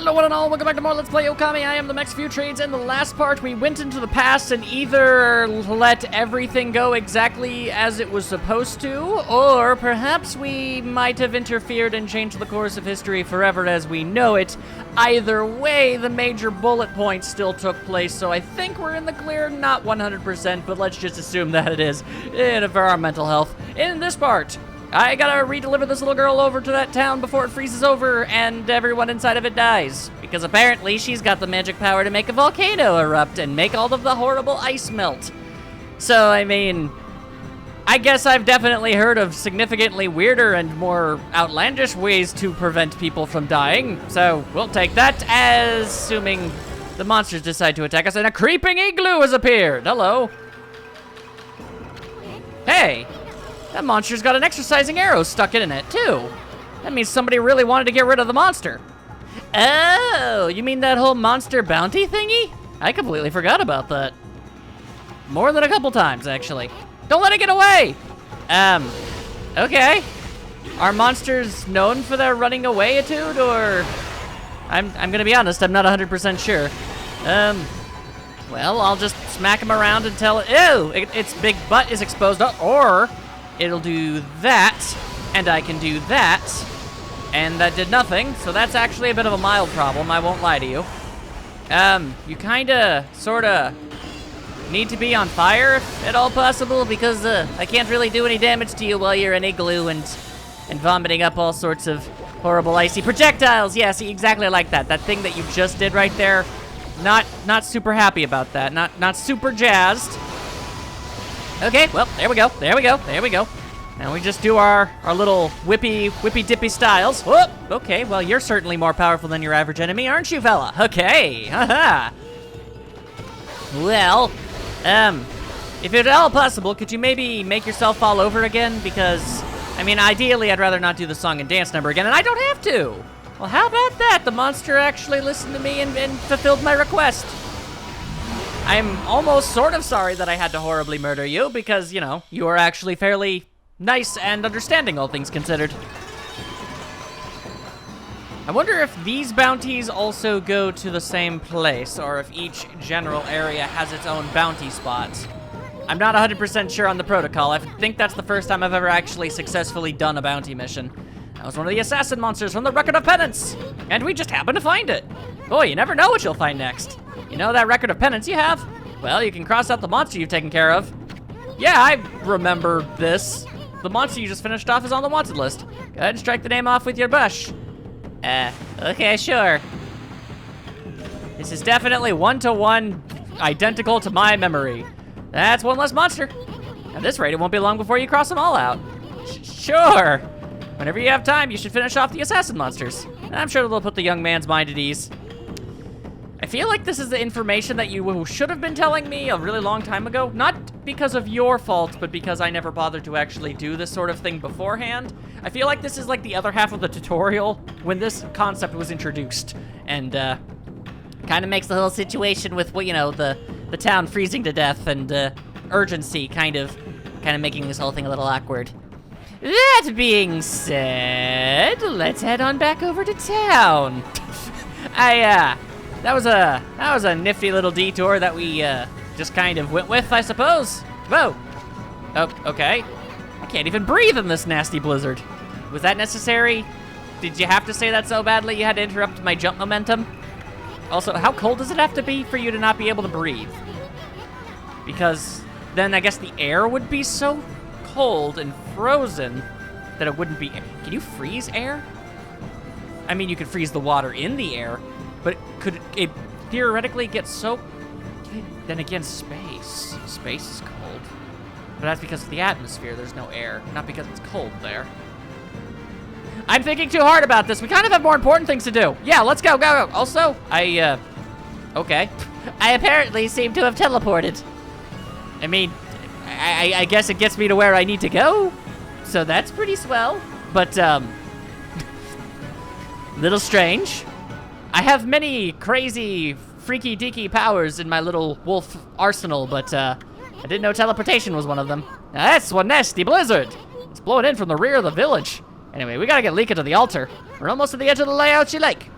Hello one and all, welcome back to more Let's Play Okami. I am the Mex Few Trades. In the last part, we went into the past and either let everything go exactly as it was supposed to, or perhaps we might have interfered and changed the course of history forever as we know it. Either way, the major bullet points still took place, so I think we're in the clear, not 100%, but let's just assume that it is for our mental health. In this part, I gotta redeliver this little girl over to that town before it freezes over and everyone inside of it dies. Because apparently she's got the magic power to make a volcano erupt and make all of the horrible ice melt. So, I mean, I guess I've definitely heard of significantly weirder and more outlandish ways to prevent people from dying. So, we'll take that, as assuming the monsters decide to attack us and a creeping igloo has appeared. Hello. Hey. That monster's got an exercising arrow stuck in it, too. That means somebody really wanted to get rid of the monster. Oh, you mean that whole monster bounty thingy? I completely forgot about that. More than a couple times, actually. Don't let it get away! Okay. Are monsters known for their running away-itude, or... I'm gonna be honest, I'm not 100% sure. Well, I'll just smack him around until it... Ew! Its big butt is exposed, or... It'll do that, and I can do that, and that did nothing, so that's actually a bit of a mild problem, I won't lie to you. You kinda, sorta, need to be on fire, if at all possible, because, I can't really do any damage to you while you're in igloo and vomiting up all sorts of horrible icy projectiles. Yeah, see, exactly like that. That thing that you just did right there, not super happy about that, not super jazzed. Okay, well, there we go. And we just do our little whippy dippy styles. Whoop, okay, well, you're certainly more powerful than your average enemy, aren't you, fella? Okay, haha. Well, if it's at all possible, could you maybe make yourself fall over again? Because, I mean, ideally, I'd rather not do the song and dance number again, and I don't have to. Well, how about that? The monster actually listened to me and fulfilled my request. I'm almost sort of sorry that I had to horribly murder you because, you know, you are actually fairly nice and understanding, all things considered. I wonder if these bounties also go to the same place or if each general area has its own bounty spot. I'm not 100% sure on the protocol. I think that's the first time I've ever actually successfully done a bounty mission. That was one of the assassin monsters from the Record of Penance, and we just happened to find it. Boy, you never know what you'll find next. You know that Record of Penance you have? Well, you can cross out the monster you've taken care of. Yeah, I remember this. The monster you just finished off is on the wanted list. Go ahead and strike the name off with your bush. Okay, sure. This is definitely one-to-one identical to my memory. That's one less monster. At this rate, it won't be long before you cross them all out. Sure. Whenever you have time, you should finish off the assassin monsters. I'm sure they'll put the young man's mind at ease. I feel like this is the information that you should have been telling me a really long time ago. Not because of your fault, but because I never bothered to actually do this sort of thing beforehand. I feel like this is like the other half of the tutorial when this concept was introduced. And, kind of makes the whole situation with, well, you know, the town freezing to death and, urgency kind of making this whole thing a little awkward. That being said, let's head on back over to town. That was a nifty little detour that we just kind of went with, I suppose. Whoa. Oh, okay. I can't even breathe in this nasty blizzard. Was that necessary? Did you have to say that so badly you had to interrupt my jump momentum? Also, how cold does it have to be for you to not be able to breathe? Because then I guess the air would be so cold and frozen that it wouldn't be... Can you freeze air? I mean, you could freeze the water in the air, but could it theoretically get so... Then again, space. Space is cold. But that's because of the atmosphere, there's no air, not because it's cold there. I'm thinking too hard about this. We kind of have more important things to do. Yeah, let's go. Also, okay. I apparently seem to have teleported. I mean, I guess it gets me to where I need to go. So that's pretty swell. But, little strange. I have many crazy, freaky deaky powers in my little wolf arsenal, but, I didn't know teleportation was one of them. Now that's one nasty blizzard. It's blowing in from the rear of the village. Anyway, we gotta get Lika to the altar. We're almost to the edge of the layout you like.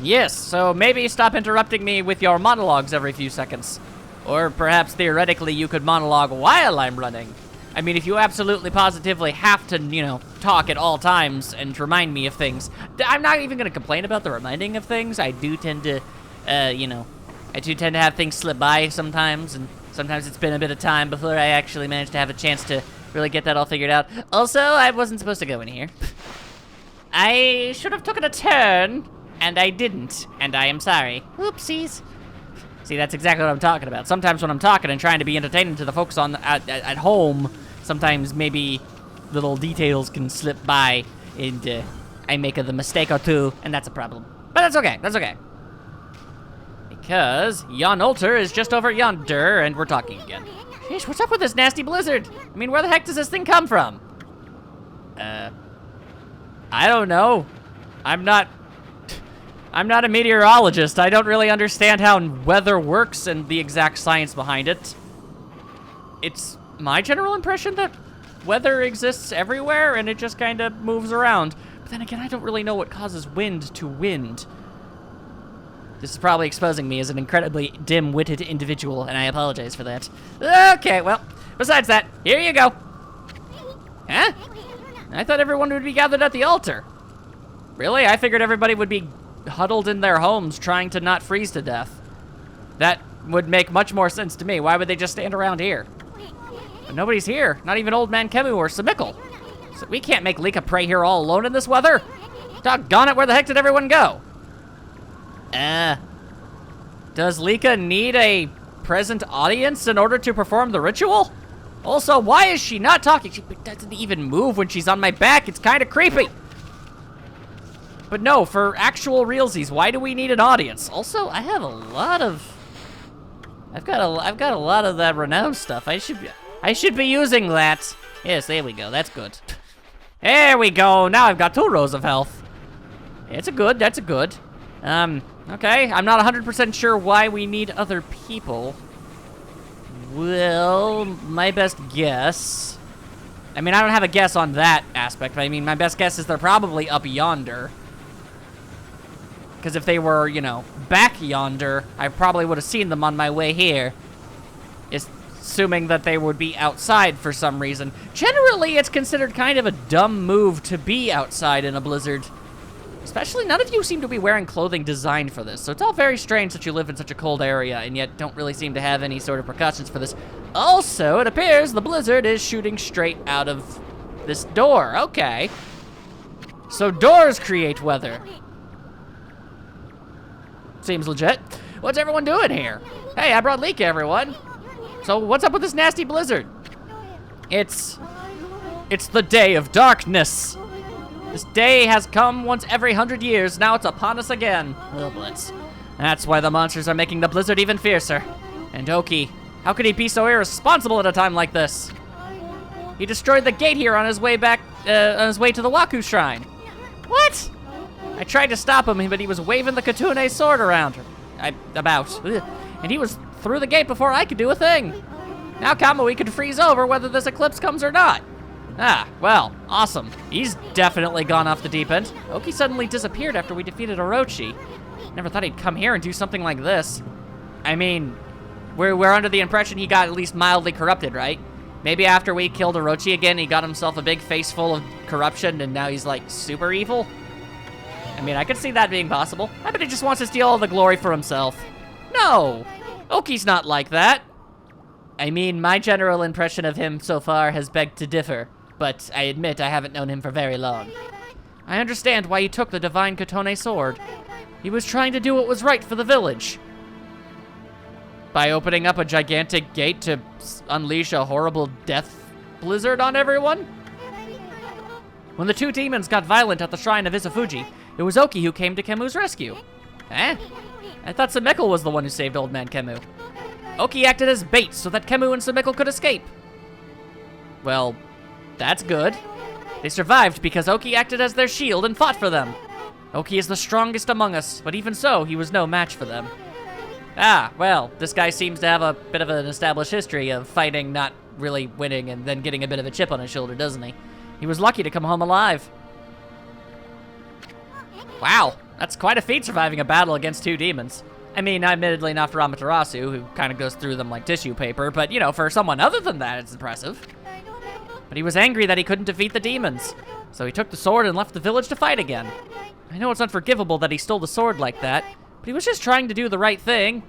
Yes, so maybe stop interrupting me with your monologues every few seconds. Or perhaps theoretically you could monologue while I'm running. I mean, if you absolutely positively have to, you know, talk at all times and remind me of things. I'm not even gonna complain about the reminding of things. I do tend to, you know, I do tend to have things slip by sometimes, and sometimes it's been a bit of time before I actually manage to have a chance to really get that all figured out. Also, I wasn't supposed to go in here. I should have taken a turn, and I didn't, and I am sorry. Oopsies. See, that's exactly what I'm talking about. Sometimes when I'm talking and trying to be entertaining to the folks on at home, sometimes maybe little details can slip by, and I make the mistake or two, and that's a problem. But that's okay, that's okay. Because yon altar is just over yonder, and we're talking again. Sheesh, what's up with this nasty blizzard? I mean, where the heck does this thing come from? I don't know. I'm not a meteorologist. I don't really understand how weather works and the exact science behind it. It's my general impression that weather exists everywhere and it just kind of moves around. But then again, I don't really know what causes wind to wind. This is probably exposing me as an incredibly dim-witted individual, and I apologize for that. Okay, well, besides that, here you go. Huh? I thought everyone would be gathered at the altar. Really? I figured everybody would be huddled in their homes trying to not freeze to death. That would make much more sense to me. Why would they just stand around here? But nobody's here. Not even Old Man Kemu or Samikkel. So we can't make Lika pray here all alone in this weather. Doggone it, where the heck did everyone go? Does Lika need a present audience in order to perform the ritual? Also, why is she not talking? She doesn't even move when she's on my back. It's kind of creepy. But no, for actual realsies, why do we need an audience? Also, I have a lot of... I've got a lot of that renown stuff. I should be using that. Yes, there we go. That's good. There we go. Now I've got 2 rows of health. That's a good. Okay. I'm not 100% sure why we need other people. Well, my best guess... I mean, I don't have a guess on that aspect, but I mean, my best guess is they're probably up yonder. Because if they were, you know, back yonder, I probably would have seen them on my way here. Assuming that they would be outside for some reason. Generally, it's considered kind of a dumb move to be outside in a blizzard. Especially, none of you seem to be wearing clothing designed for this, so it's all very strange that you live in such a cold area and yet don't really seem to have any sort of precautions for this. Also, it appears the blizzard is shooting straight out of this door. Okay. So doors create weather. Seems legit. What's everyone doing here? Hey, I brought Lika, everyone. So what's up with this nasty blizzard? It's the day of darkness. This day has come once every 100 years. Now it's upon us again. Oh, blitz. That's why the monsters are making the blizzard even fiercer. And Oki, how could he be so irresponsible at a time like this? He destroyed the gate here on his way back, on his way to the Waku Shrine. What? I tried to stop him, but he was waving the Katune sword around. And he was through the gate before I could do a thing. Now Kamui could freeze over whether this eclipse comes or not. Ah, well, awesome. He's definitely gone off the deep end. Oki suddenly disappeared after we defeated Orochi. Never thought he'd come here and do something like this. I mean, we're under the impression he got at least mildly corrupted, right? Maybe after we killed Orochi again, he got himself a big face full of corruption and now he's like super evil. I mean, I could see that being possible. I bet he just wants to steal all the glory for himself. No, Oki's not like that. I mean, my general impression of him so far has begged to differ. But I admit I haven't known him for very long. I understand why he took the Divine Katone sword. He was trying to do what was right for the village. By opening up a gigantic gate to unleash a horrible death blizzard on everyone? When the 2 demons got violent at the shrine of Isafuji, it was Oki who came to Kemu's rescue. Eh? I thought Samikkel was the one who saved Old Man Kemu. Oki acted as bait so that Kemu and Samikkel could escape. Well, that's good. They survived because Oki acted as their shield and fought for them. Oki is the strongest among us, but even so, he was no match for them. Ah, well, this guy seems to have a bit of an established history of fighting, not really winning, and then getting a bit of a chip on his shoulder, doesn't he? He was lucky to come home alive. Wow, That's quite a feat surviving a battle against 2 demons. I mean, admittedly not for Amaterasu, who kind of goes through them like tissue paper, but, you know, for someone other than that, it's impressive. But he was angry that he couldn't defeat the demons, so he took the sword and left the village to fight again. I know it's unforgivable that he stole the sword like that, but he was just trying to do the right thing.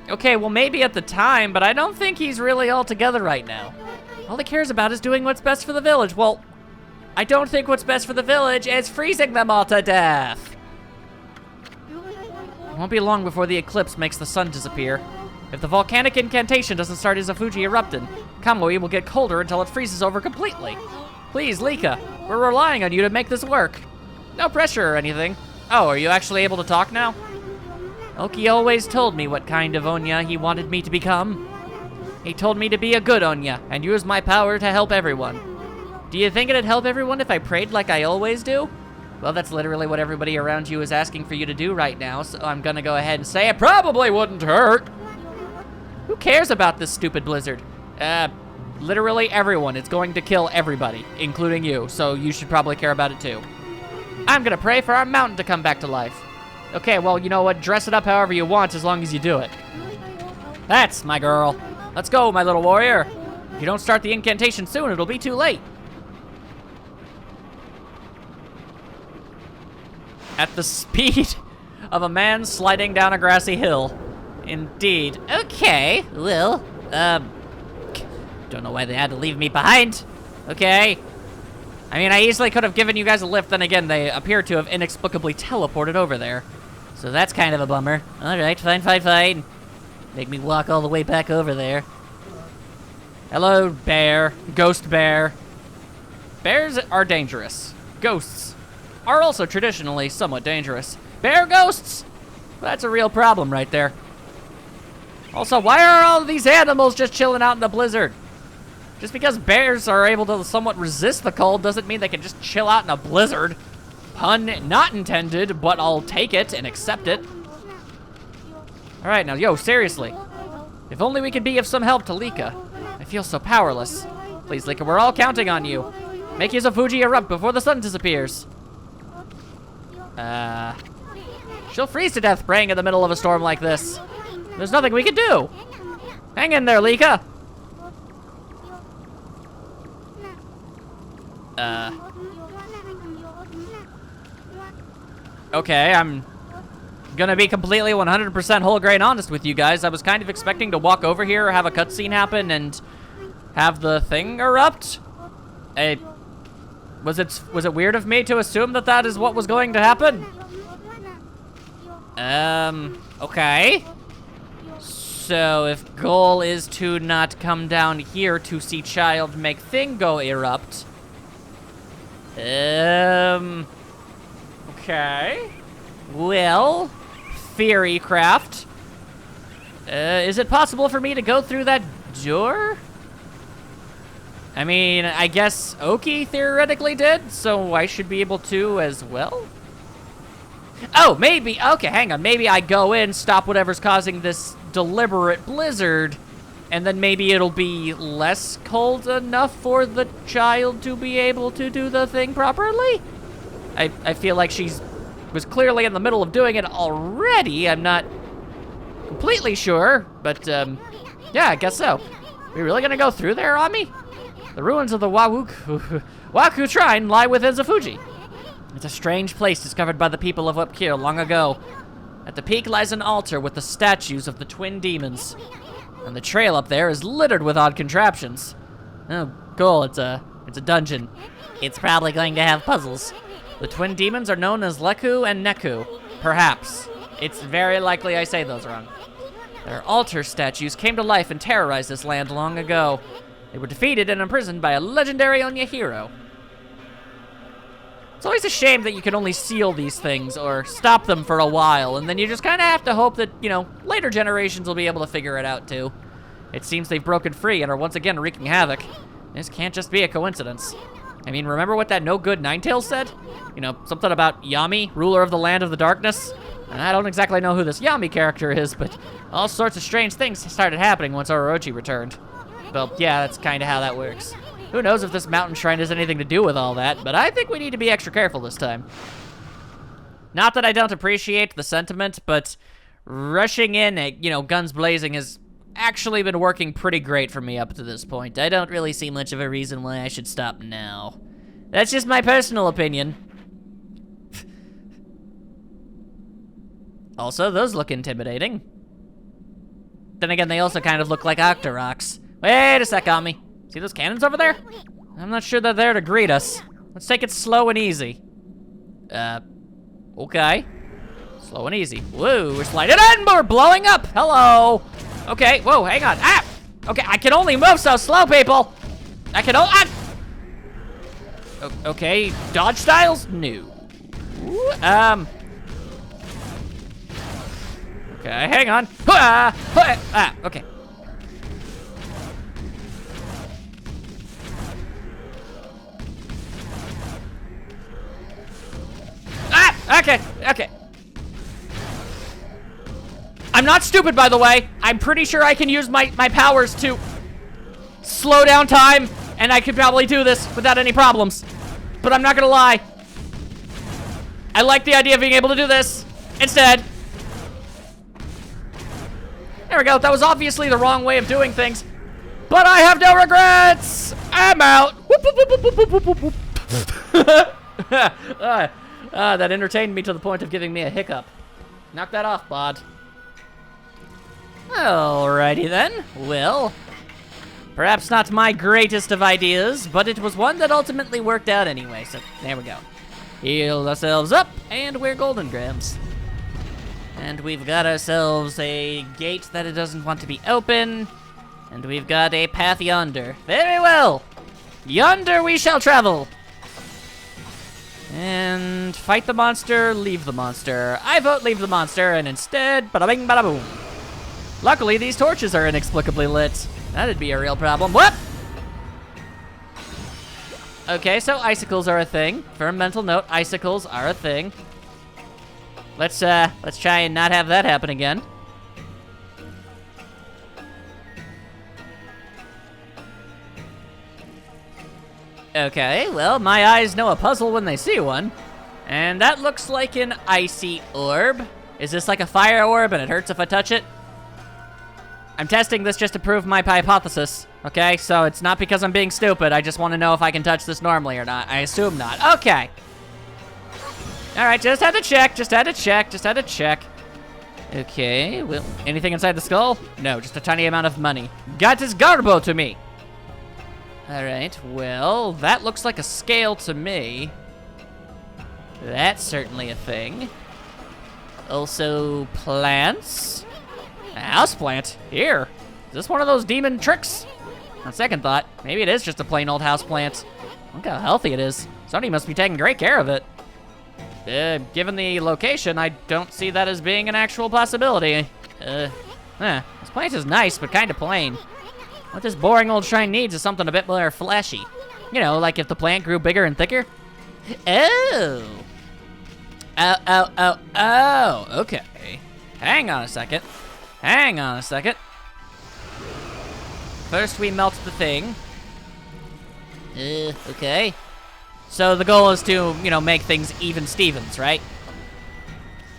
Okay, well, maybe at the time, but I don't think he's really all together right now. All he cares about is doing what's best for the village. Well, I don't think what's best for the village is freezing them all to death. It won't be long before the eclipse makes the sun disappear. If the volcanic incantation doesn't start as Izufuji erupted, Kamui will get colder until it freezes over completely. Please, Lika, we're relying on you to make this work. No pressure or anything. Oh, are you actually able to talk now? Oki always told me what kind of Onya he wanted me to become. He told me to be a good Onya and use my power to help everyone. Do you think it'd help everyone if I prayed like I always do? Well, that's literally what everybody around you is asking for you to do right now, so I'm gonna go ahead and say it probably wouldn't hurt. Who cares about this stupid blizzard? Literally everyone. It's going to kill everybody, including you, so you should probably care about it too. I'm gonna pray for our mountain to come back to life. Okay, well, you know what? Dress it up however you want as long as you do it. That's my girl. Let's go, my little warrior. If you don't start the incantation soon, it'll be too late. At the speed of a man sliding down a grassy hill. Indeed. Okay, well, don't know why they had to leave me behind. Okay. I mean, I easily could have given you guys a lift, then again, they appear to have inexplicably teleported over there. So that's kind of a bummer. All right, fine. Make me walk all the way back over there. Hello, bear. Ghost bear. Bears are dangerous. Ghosts are also traditionally somewhat dangerous. Bear ghosts? That's a real problem right there. Also, why are all of these animals just chilling out in the blizzard? Just because bears are able to somewhat resist the cold doesn't mean they can just chill out in a blizzard. Pun not intended, but I'll take it and accept it. All right, now, yo, seriously. If only we could be of some help to Lika. I feel so powerless. Please, Lika, we're all counting on you. Make Izufuji erupt before the sun disappears. She'll freeze to death praying in the middle of a storm like this. There's nothing we can do. Hang in there, Lika. Okay, I'm gonna be completely 100% whole grain honest with you guys. I was kind of expecting to walk over here, have a cutscene happen, and have the thing erupt. Was it weird of me to assume that that is what was going to happen? Okay. So if goal is to not come down here to see child make thing go erupt. Okay. Well, Theory Craft. Is it possible for me to go through that door? I mean, I guess Oki theoretically did, so I should be able to as well? Oh, maybe, okay, hang on. Maybe I go in, stop whatever's causing this deliberate blizzard, and then maybe it'll be less cold enough for the child to be able to do the thing properly? I feel like was clearly in the middle of doing it already. I'm not completely sure, but yeah, I guess so. We really gonna go through there, Ami? The ruins of the Waku Shrine lie within Izufuji. It's a strange place discovered by the people of Upkill long ago. At the peak lies an altar with the statues of the twin demons. And the trail up there is littered with odd contraptions. Oh, cool, it's a dungeon. It's probably going to have puzzles. The twin demons are known as Leku and Neku. Perhaps. It's very likely I say those wrong. Their altar statues came to life and terrorized this land long ago. They were defeated and imprisoned by a legendary Onya hero. It's always a shame that you can only seal these things or stop them for a while, and then you just kind of have to hope that, you know, later generations will be able to figure it out too. It seems they've broken free and are once again wreaking havoc. This can't just be a coincidence. I mean, remember what that no-good Ninetales said? You know, something about Yami, ruler of the land of the darkness? And I don't exactly know who this Yami character is, but all sorts of strange things started happening once Orochi returned. Well, yeah, that's kind of how that works. Who knows if this mountain shrine has anything to do with all that, but I think we need to be extra careful this time. Not that I don't appreciate the sentiment, but rushing in at, guns blazing has actually been working pretty great for me up to this point. I don't really see much of a reason why I should stop now. That's just my personal opinion. Also, those look intimidating. Then again, they also kind of look like Octoroks. Wait a sec, Okami. See those cannons over there? I'm not sure they're there to greet us. Let's take it slow and easy. Okay. Slow and easy. Whoa, we're sliding in, but we're blowing up. Hello. Okay, whoa, hang on. Ah! Okay, I can only move so slow, people. I can only... Okay, dodge styles? No. Okay, hang on. Okay. Okay. I'm not stupid, by the way. I'm pretty sure I can use my powers to slow down time, and I could probably do this without any problems. But I'm not gonna lie. I like the idea of being able to do this instead. There we go. That was obviously the wrong way of doing things, but I have no regrets. I'm out. That entertained me to the point of giving me a hiccup. Knock that off, Bod. Alrighty then. Well, perhaps not my greatest of ideas, but it was one that ultimately worked out anyway, so there we go. Heal ourselves up, and we're golden grams. And we've got ourselves a gate that it doesn't want to be open, and we've got a path yonder. Very well. Yonder we shall travel. And fight the monster, leave the monster. I vote leave the monster, and instead, bada bing, bada boom. Luckily, these torches are inexplicably lit. That'd be a real problem. Whoop! Okay, so icicles are a thing. Firm mental note, icicles are a thing. Let's try and not have that happen again. Okay, well, my eyes know a puzzle when they see one. And that looks like an icy orb. Is this like a fire orb and it hurts if I touch it? I'm testing this just to prove my hypothesis, okay? So it's not because I'm being stupid, I just want to know if I can touch this normally or not. I assume not. Okay. Alright, just had to check. Okay, well, anything inside the skull? No, just a tiny amount of money. Got his garbo to me. Alright, well, that looks like a scale to me. That's certainly a thing. Also, plants. A houseplant? Here. Is this one of those demon tricks? On second thought, maybe it is just a plain old houseplant. Look how healthy it is. Somebody must be taking great care of it. Given the location, I don't see that as being an actual possibility. This plant is nice, but kind of plain. What this boring old shrine needs is something a bit more flashy. You know, like if the plant grew bigger and thicker. Oh. Oh, okay. Hang on a second. First we melt the thing. Okay. So the goal is to, make things even Stevens, right?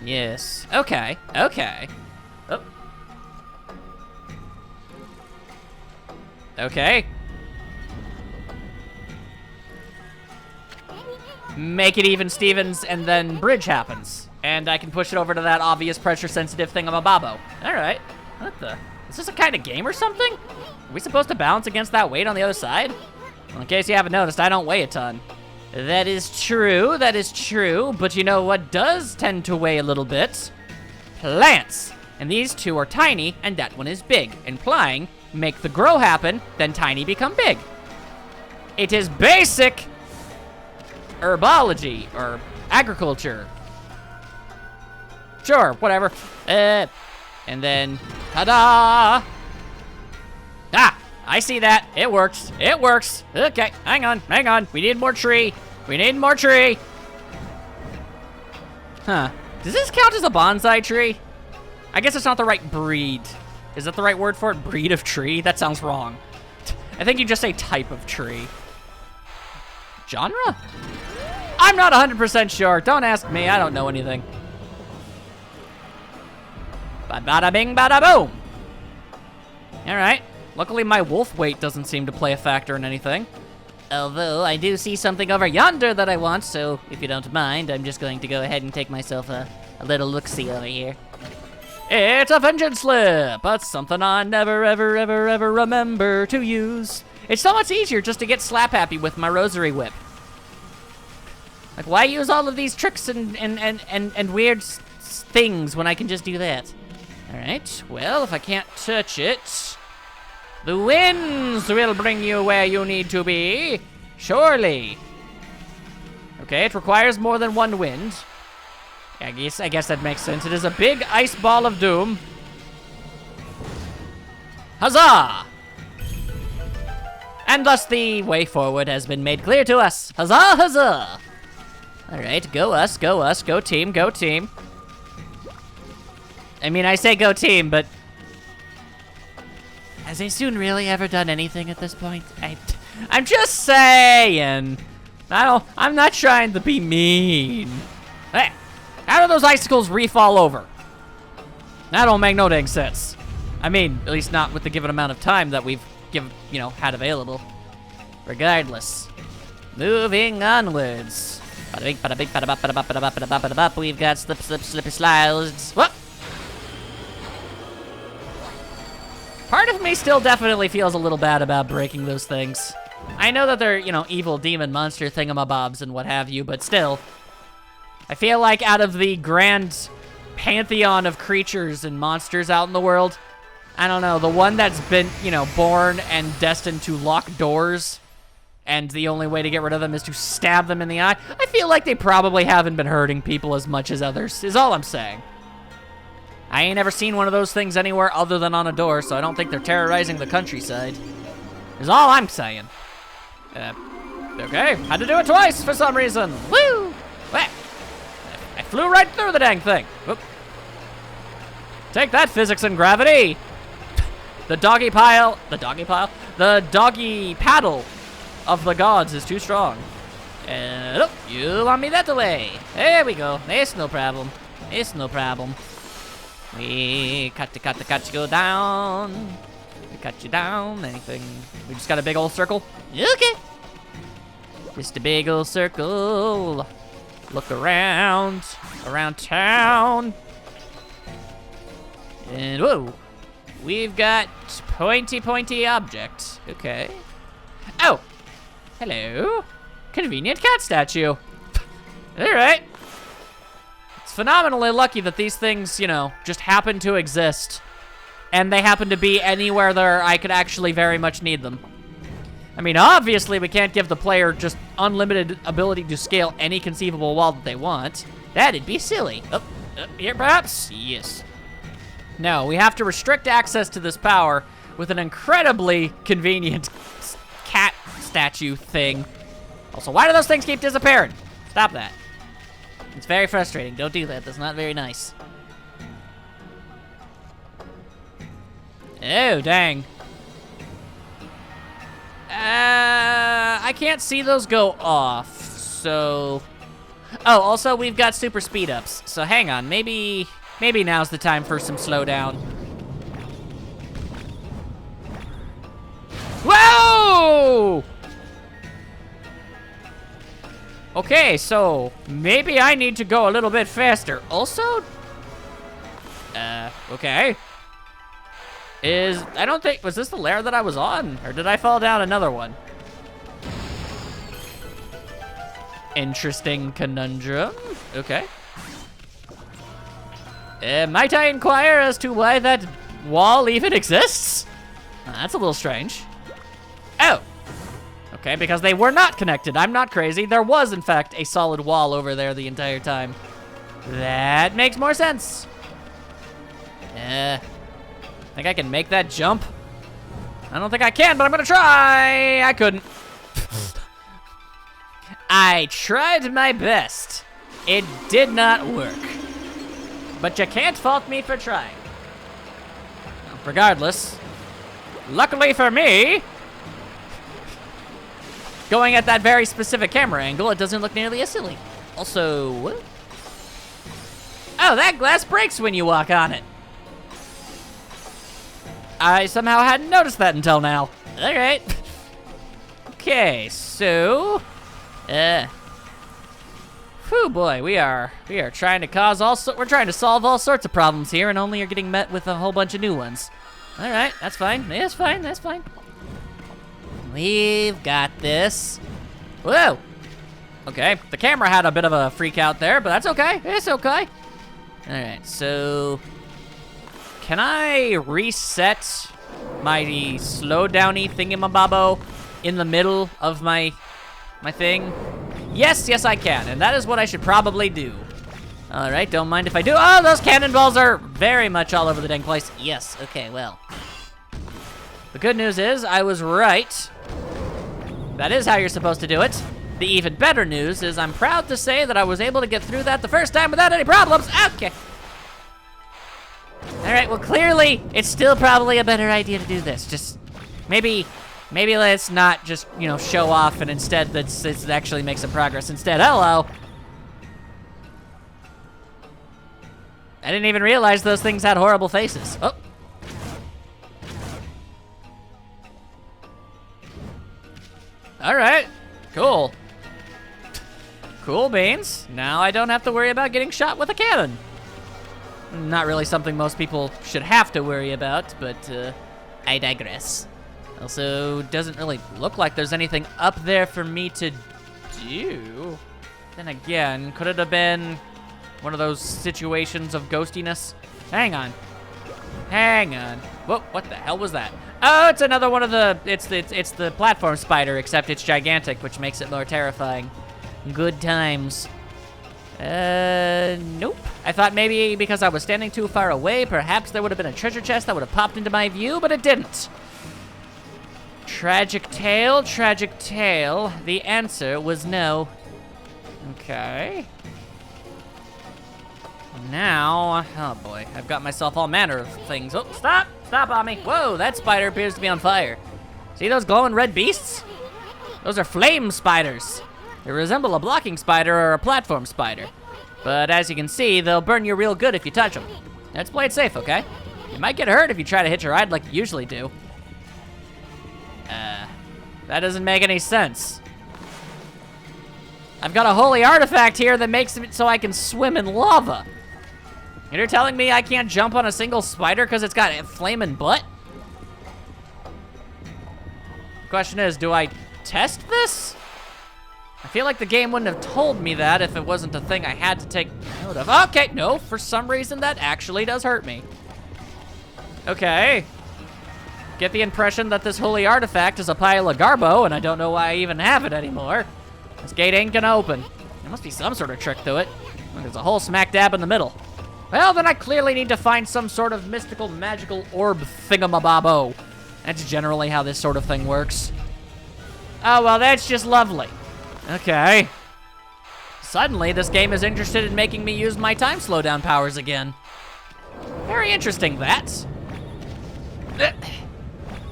Yes. Okay. Oh. Okay. Make it even Stevens, and then bridge happens. And I can push it over to that obvious pressure-sensitive thingamabobbo. Alright. What the? Is this a kind of game or something? Are we supposed to balance against that weight on the other side? Well, in case you haven't noticed, I don't weigh a ton. That is true, but you know what does tend to weigh a little bit? Plants! And these two are tiny, and that one is big, implying make the grow happen, then tiny become big. It is basic herbology, or agriculture. Sure, whatever. And then, ta-da! Ah, I see that. It works. Okay, hang on. We need more tree. Huh. Does this count as a bonsai tree? I guess it's not the right breed. Is that the right word for it? Breed of tree? That sounds wrong. I think you just say type of tree. Genre? I I'm not 100% sure. Don't ask me. I don't know anything. Bada bing, bada boom. All right. Luckily, my wolf weight doesn't seem to play a factor in anything. Although, I do see something over yonder that I want, so if you don't mind, I'm just going to go ahead and take myself a little look-see over here. It's a vengeance slip, but something I never, ever, ever, ever remember to use. It's so much easier just to get slap-happy with my rosary whip. Like, why use all of these tricks and weird things when I can just do that? All right, well, if I can't touch it, the winds will bring you where you need to be, surely. Okay, it requires more than one wind. I guess that makes sense. It is a big ice ball of doom. Huzzah! And thus the way forward has been made clear to us. Huzzah, huzzah! All right, go us, go us, go team, go team. I mean, I say go team, but has Asun really ever done anything at this point? I'm just saying. I'm not trying to be mean. Hey, how do those icicles refall over? That don't make no dang sense. I mean, at least not with the given amount of time that we've had available. Regardless, moving onwards. Bada bing, bada bop. We've got slip, slippy slides. What? Part of me still definitely feels a little bad about breaking those things. I know that they're, evil demon monster thingamabobs and what have you, but still. I feel like out of the grand pantheon of creatures and monsters out in the world, I don't know, the one that's been, born and destined to lock doors, and the only way to get rid of them is to stab them in the eye, I feel like they probably haven't been hurting people as much as others, is all I'm saying. I ain't ever seen one of those things anywhere other than on a door, so I don't think they're terrorizing the countryside. Is all I'm saying. Okay, had to do it twice for some reason. Woo! I flew right through the dang thing. Whoop. Take that, physics and gravity. The doggy paddle of the gods is too strong. You want me that way? There we go. It's no problem. It's no problem. We cut you go down. We cut you down. Anything? We just got a big old circle? Okay. Just a big old circle. Look around town. And whoa. We've got pointy object. Okay. Oh. Hello. Convenient cat statue. All right. It's phenomenally lucky that these things, just happen to exist. And they happen to be anywhere there I could actually very much need them. I mean, obviously we can't give the player just unlimited ability to scale any conceivable wall that they want. That'd be silly. Up here perhaps? Yes. No, we have to restrict access to this power with an incredibly convenient cat statue thing. Also, why do those things keep disappearing? Stop that. It's very frustrating. Don't do that. That's not very nice. Oh, dang. I can't see those go off, so... Oh, also, we've got super speed ups, so hang on. Maybe now's the time for some slowdown. Whoa! Okay, so maybe I need to go a little bit faster. Also, okay. I don't think, was this the lair that I was on? Or did I fall down another one? Interesting conundrum. Okay. Might I inquire as to why that wall even exists? That's a little strange. Oh. Okay, because they were not connected. I'm not crazy. There was, in fact, a solid wall over there the entire time. That makes more sense. Think I can make that jump? I don't think I can, but I'm gonna try. I couldn't. I tried my best. It did not work. But you can't fault me for trying. Regardless, luckily for me, going at that very specific camera angle, it doesn't look nearly as silly. Also, oh, that glass breaks when you walk on it. I somehow hadn't noticed that until now. All right. Okay, so, whew, boy, we are trying to we're trying to solve all sorts of problems here, and only are getting met with a whole bunch of new ones. All right, that's fine. That's fine. That's fine. We've got this. Whoa. Okay, the camera had a bit of a freak out there, but that's okay. It's okay. All right, so can I reset my slow downy thingamabobbo in the middle of my thing? Yes, I can, and that is what I should probably do. All right, don't mind if I do. Oh, those cannonballs are very much all over the dang place. Yes, okay, well. The good news is I was right. That is how you're supposed to do it. The even better news is I'm proud to say that I was able to get through that the first time without any problems. Okay. All right, well, clearly it's still probably a better idea to do this. Just maybe let's not just, you know, show off and instead let's actually make some progress instead. Hello. I didn't even realize those things had horrible faces. Oh. All right, cool. Cool beans. Now I don't have to worry about getting shot with a cannon. Not really something most people should have to worry about, but I digress. Also, doesn't really look like there's anything up there for me to do. Then again, could it have been one of those situations of ghostiness? Hang on. Whoa, what the hell was that? Oh, it's another one of the, it's the platform spider, except it's gigantic, which makes it more terrifying. Good times. Nope. I thought maybe because I was standing too far away, perhaps there would have been a treasure chest that would have popped into my view, but it didn't. Tragic tale. The answer was no. Okay. Now, oh boy, I've got myself all manner of things. Oh, stop on me. Whoa, that spider appears to be on fire. See those glowing red beasts? Those are flame spiders. They resemble a blocking spider or a platform spider. But as you can see, they'll burn you real good if you touch them. Let's play it safe, okay? You might get hurt if you try to hit your ride like you usually do. That doesn't make any sense. I've got a holy artifact here that makes it so I can swim in lava. And you're telling me I can't jump on a single spider because it's got a flaming butt? The question is, do I test this? I feel like the game wouldn't have told me that if it wasn't a thing I had to take note of. Okay, no, for some reason that actually does hurt me. Okay. Get the impression that this holy artifact is a pile of garbo, and I don't know why I even have it anymore. This gate ain't gonna open. There must be some sort of trick to it. There's a hole smack dab in the middle. Well, then I clearly need to find some sort of mystical, magical orb thingamabobbo. That's generally how this sort of thing works. Oh, well, that's just lovely. Okay. Suddenly, this game is interested in making me use my time slowdown powers again. Very interesting, that.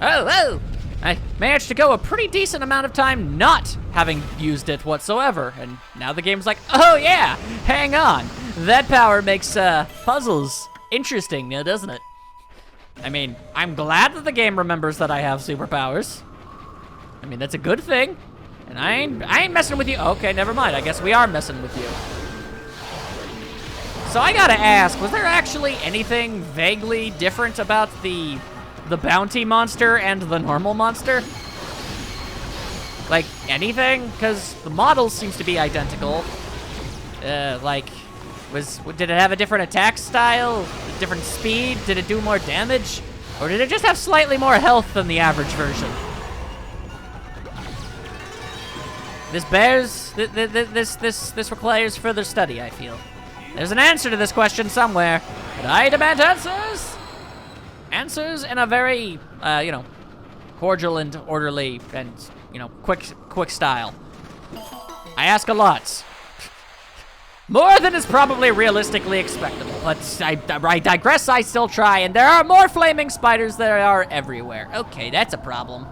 Oh! I managed to go a pretty decent amount of time not having used it whatsoever, and now the game's like, oh yeah, hang on. That power makes puzzles interesting now, doesn't it? I mean, I'm glad that the game remembers that I have superpowers. I mean, that's a good thing. And I ain't messing with you. Okay, never mind. I guess we are messing with you. So I gotta ask, was there actually anything vaguely different about the bounty monster and the normal monster? Like, anything? Because the model seems to be identical. Did it have a different attack style? A different speed? Did it do more damage? Or did it just have slightly more health than the average version? This requires further study, I feel. There's an answer to this question somewhere, but I demand answers! Answers in a very, cordial and orderly and, quick style. I ask a lot. More than is probably realistically expectable, but I digress, I still try, and there are more flaming spiders than there are everywhere. Okay, that's a problem.